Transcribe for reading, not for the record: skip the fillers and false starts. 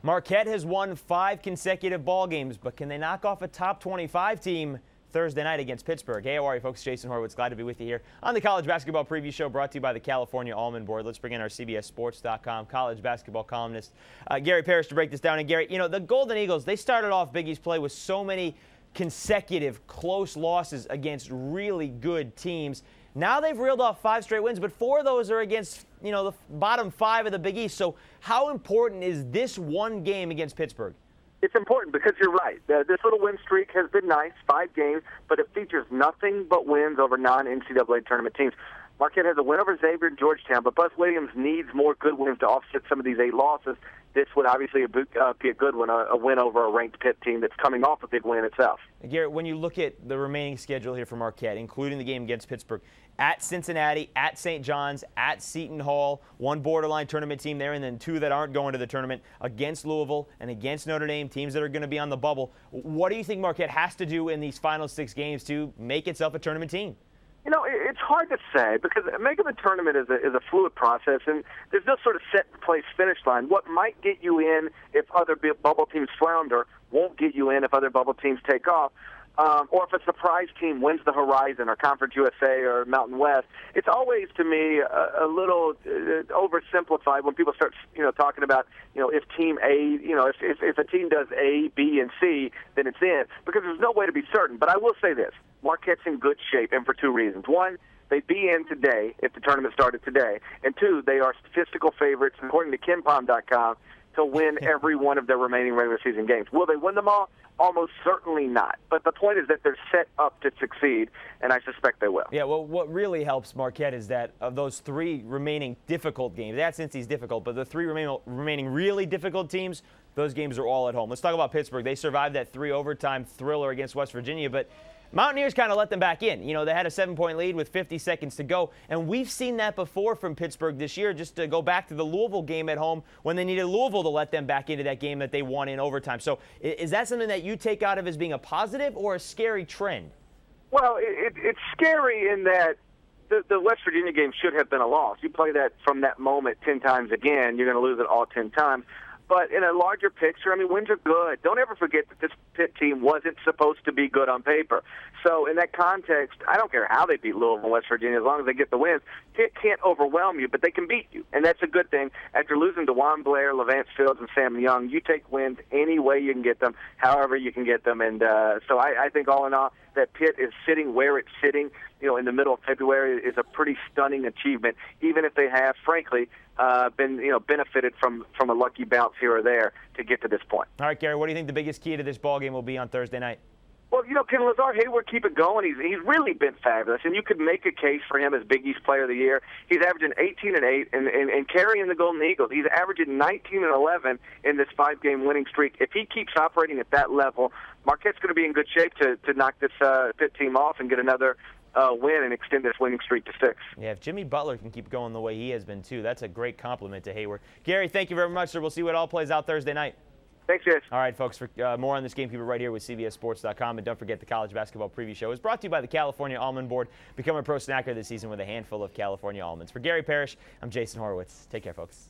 Marquette has won 5 consecutive ball games, but can they knock off a top 25 team Thursday night against Pittsburgh? Hey, how are you, folks? Jason Horowitz, glad to be with you here on the College Basketball Preview Show, brought to you by the California Almond Board. Let's bring in our CBSSports.com college basketball columnist, Gary Parrish, to break this down. And Gary, you know, the Golden Eagles, they started off Big East play with so many consecutive close losses against really good teams. Now they've reeled off 5 straight wins, but 4 of those are against, you know, the bottom 5 of the Big East. So how important is this one game against Pittsburgh? It's important because you're right. This little win streak has been nice, 5 games, but it features nothing but wins over non-NCAA tournament teams. Marquette has a win over Xavier and Georgetown, but Buzz Williams needs more good wins to offset some of these 8 losses. This would obviously be a good one, a win over a ranked Pitt team that's coming off a big win itself. Garrett, when you look at the remaining schedule here for Marquette, including the game against Pittsburgh, at Cincinnati, at St. John's, at Seton Hall, 1 borderline tournament team there, and then 2 that aren't going to the tournament, against Louisville and against Notre Dame, teams that are going to be on the bubble. What do you think Marquette has to do in these final 6 games to make itself a tournament team? You know, it's hard to say because making the tournament is a fluid process, and there's no sort of set-in-place finish line. What might get you in if other bubble teams flounder won't get you in if other bubble teams take off. Or if a surprise team wins the Horizon or Conference USA or Mountain West. It's always, to me, a little oversimplified when people start, talking about, if Team A, if a team does A, B, and C, then it's in, because there's no way to be certain. But I will say this: Marquette's in good shape, and for 2 reasons. One, they'd be in today if the tournament started today, and 2, they are statistical favorites, according to KenPom.com, to win every one of their remaining regular season games. Will they win them all? Almost certainly not. But the point is that they're set up to succeed, and I suspect they will. Yeah, well, what really helps Marquette is that of those 3 remaining difficult games, that Cincy's difficult, but the 3 remaining really difficult teams, those games are all at home. Let's talk about Pittsburgh. They survived that 3 overtime thriller against West Virginia, but Mountaineers kind of let them back in. They had a 7-point lead with 50 seconds to go, and we've seen that before from Pittsburgh this year, just to go back to the Louisville game at home when they needed Louisville to let them back into that game that they won in overtime. So is that something that you take out of as being a positive or a scary trend? Well, it's scary in that the West Virginia game should have been a loss. You play that from that moment 10 times again, you're going to lose it all 10 times. But in a larger picture, I mean, wins are good. Don't ever forget that this Pitt team wasn't supposed to be good on paper. So in that context, I don't care how they beat Louisville and West Virginia, as long as they get the wins. Pitt can't overwhelm you, but they can beat you, and that's a good thing. After losing to Juan Blair, Levance Fields, and Sam Young, you take wins any way you can get them, however you can get them. And so I think all in all, that Pitt is sitting where it's sitting, in the middle of February is a pretty stunning achievement, even if they have, frankly, been benefited from a lucky bounce here or there to get to this point. All right, Gary, what do you think the biggest key to this ball game will be on Thursday night? Well, can Lazar Hayward keep it going? He's really been fabulous, and you could make a case for him as Big East Player of the Year. He's averaging 18 and 8 and carrying the Golden Eagles. He's averaging 19 and 11 in this 5-game winning streak. If he keeps operating at that level, Marquette's going to be in good shape to knock this Pitt team off and get another win and extend this winning streak to 6. Yeah, if Jimmy Butler can keep going the way he has been, too, that's a great compliment to Hayward. Gary, thank you very much, sir. We'll see what all plays out Thursday night. Thanks, guys. All right, folks, for more on this game, keep it right here with CBSSports.com. And don't forget the College Basketball Preview Show is brought to you by the California Almond Board. Become a pro snacker this season with a handful of California almonds. For Gary Parrish, I'm Jason Horowitz. Take care, folks.